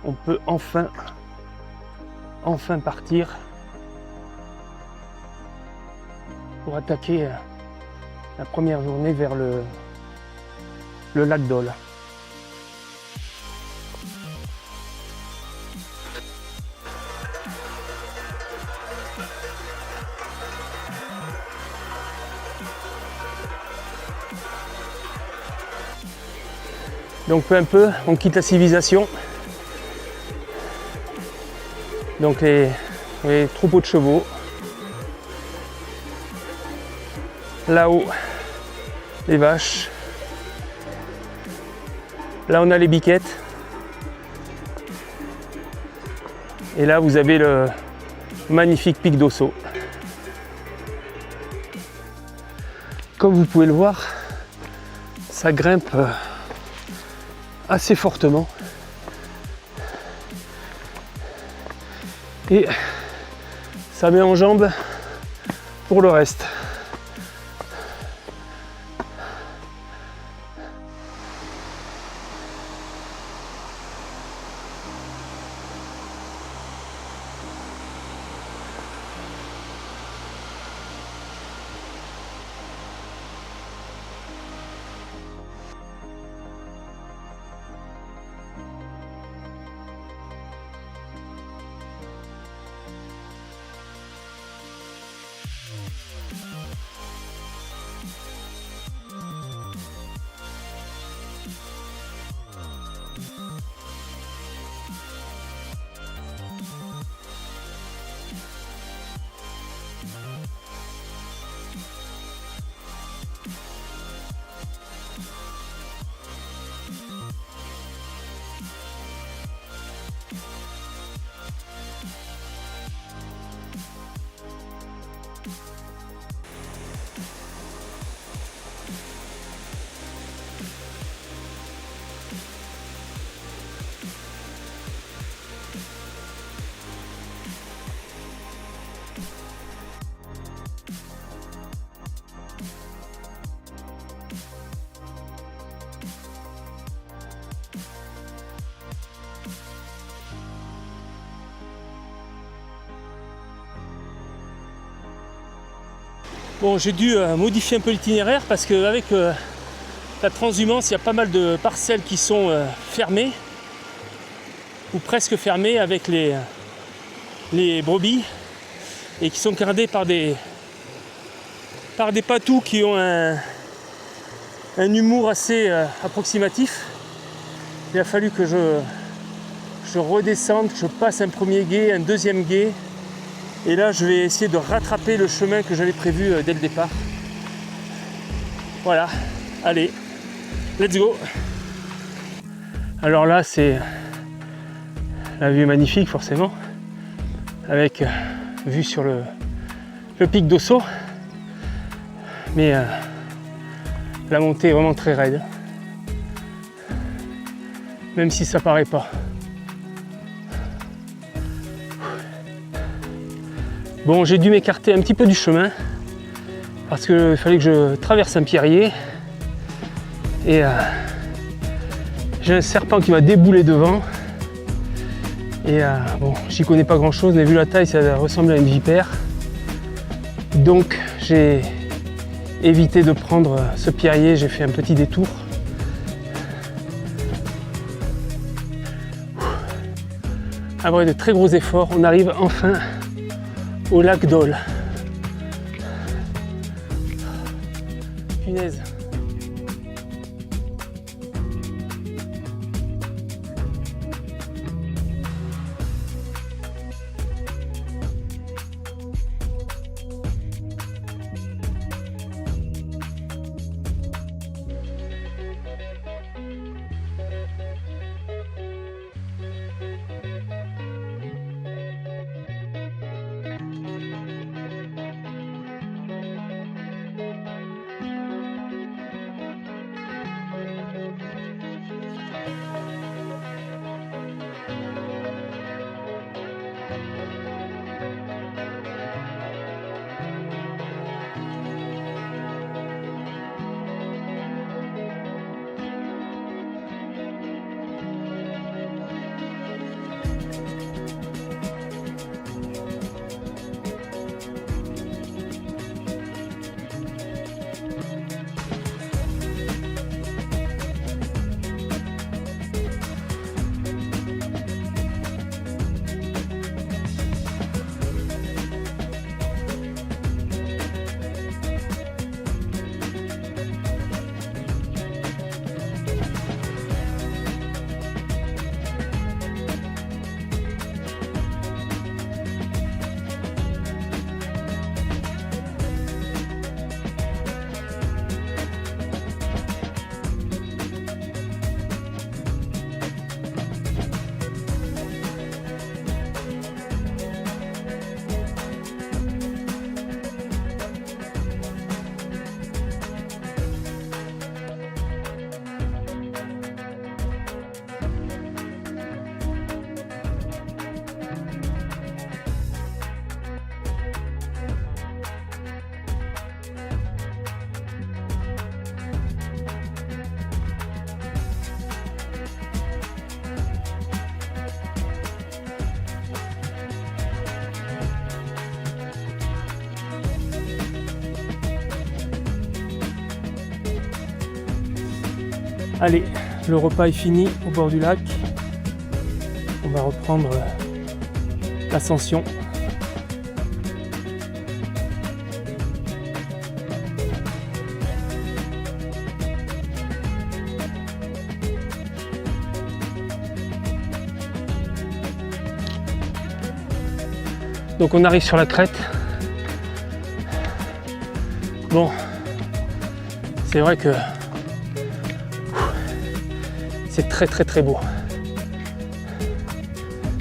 on peut enfin partir pour attaquer la première journée vers le lac Dole. Donc peu à peu, on quitte la civilisation. Donc les troupeaux de chevaux. Là-haut, les vaches. Là, on a les biquettes. Et là, vous avez le magnifique pic d'Osso. Comme vous pouvez le voir, ça grimpe assez fortement. Et ça met en jambe pour le reste. Bon, j'ai dû modifier un peu l'itinéraire parce qu'avec la transhumance, il y a pas mal de parcelles qui sont fermées ou presque fermées avec les brebis et qui sont gardées par des patous qui ont un humour assez approximatif. Il a fallu que je redescende, que je passe un premier gué, un deuxième gué. Et là, je vais essayer de rattraper le chemin que j'avais prévu dès le départ. Voilà, allez, let's go. Alors là, c'est la vue magnifique, forcément, avec vue sur le pic d'Osso. Mais la montée est vraiment très raide, même si ça paraît pas. Bon, j'ai dû m'écarter un petit peu du chemin parce qu'il fallait que je traverse un pierrier et j'ai un serpent qui m'a déboulé devant et bon, j'y connais pas grand chose, mais vu la taille, ça ressemble à une vipère. Donc j'ai évité de prendre ce pierrier, j'ai fait un petit détour. Après de très gros efforts, on arrive enfin au lac Dole. Punaise. Allez, le repas est fini au bord du lac. On va reprendre l'ascension. Donc on arrive sur la crête. Bon, c'est vrai que c'est très très très beau.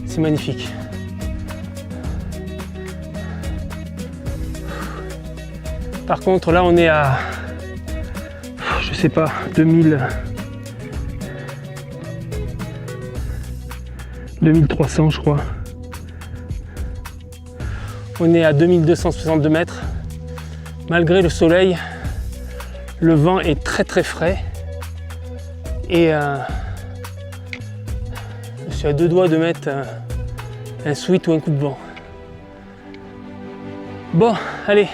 C'est magnifique. Par contre là on est à, je sais pas, 2300 je crois. On est à 2262 mètres. Malgré le soleil, le vent est très très frais. Et je suis à deux doigts de mettre un sweat ou un coup de vent. Bon, allez,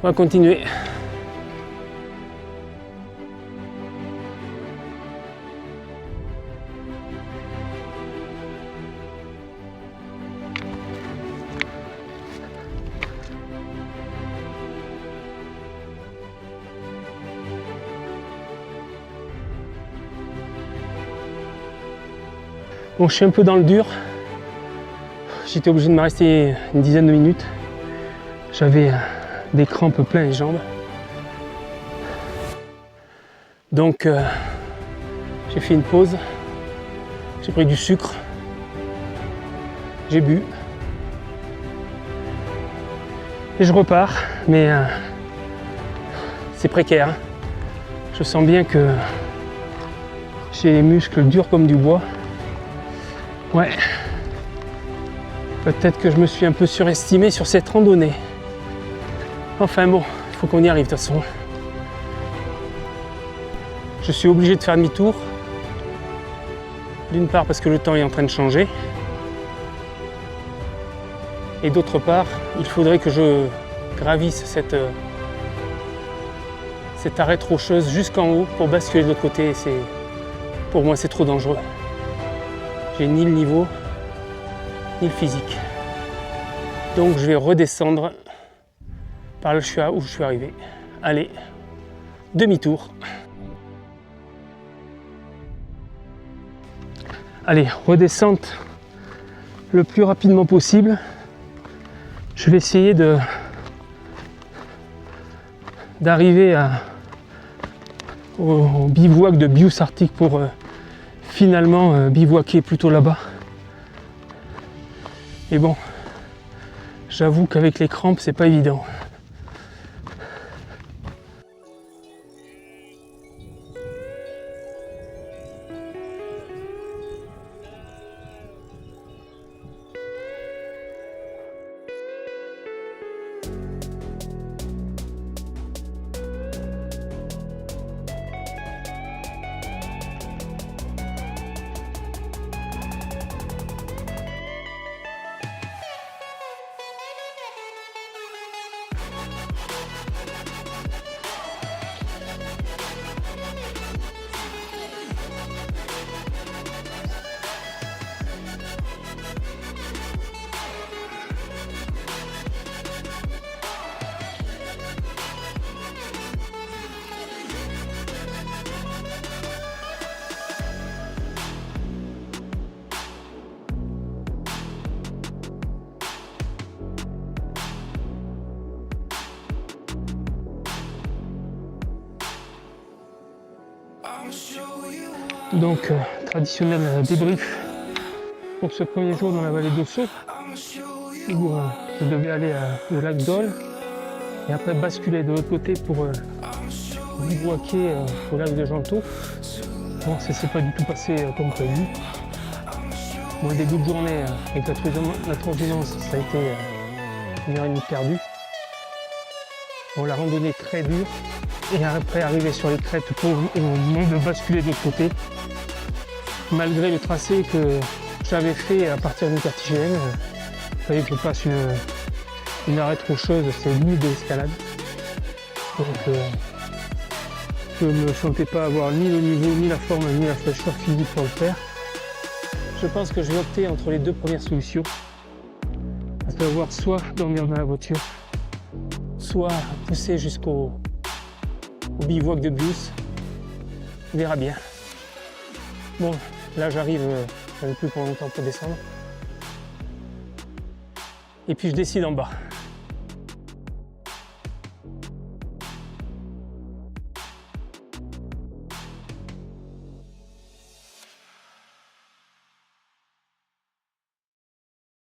on va continuer. Bon, je suis un peu dans le dur. J'étais obligé de me rester une dizaine de minutes. J'avais des crampes plein les jambes. Donc j'ai fait une pause. J'ai pris du sucre. J'ai bu. Et je repars. Mais c'est précaire. Je sens bien que j'ai les muscles durs comme du bois. Ouais, peut-être que je me suis un peu surestimé sur cette randonnée. Enfin bon, il faut qu'on y arrive de toute façon. Je suis obligé de faire demi-tour. D'une part parce que le temps est en train de changer. Et d'autre part, il faudrait que je gravisse cette arête rocheuse jusqu'en haut pour basculer de l'autre côté. Pour moi, c'est trop dangereux. J'ai ni le niveau, ni le physique. Donc je vais redescendre par là où je suis arrivé. Allez, demi-tour. Allez, redescente le plus rapidement possible. Je vais essayer d'arriver au bivouac de Bious Arctic pour finalement bivouaquer plutôt là-bas. Et bon, j'avoue qu'avec les crampes, c'est pas évident. Donc, traditionnel débrief pour ce premier jour dans la vallée d'Osso, où je devais aller au lac d'Ol et après basculer de l'autre côté pour bivouaquer au lac de Janto. Bon, ça s'est pas du tout passé comme prévu. Bon, le début de journée avec la transhumance, ça a été 1h30 perdue. Bon, la randonnée est très dure. Et après arriver sur les crêtes au moment de basculer de l'autre côté, malgré le tracé que j'avais fait à partir d'une cartigène, il fallait que je passe une arête rocheuse, c'est limite de l'escalade. Donc je ne me sentais pas avoir ni le niveau, ni la forme, ni la fraîcheur physique pour le faire. Je pense que je vais opter entre les deux premières solutions. À savoir soit dormir dans la voiture, soit pousser jusqu'au bivouac de Bious. On verra bien. Bon, là j'arrive plus pour longtemps pour descendre. Et puis je décide en bas.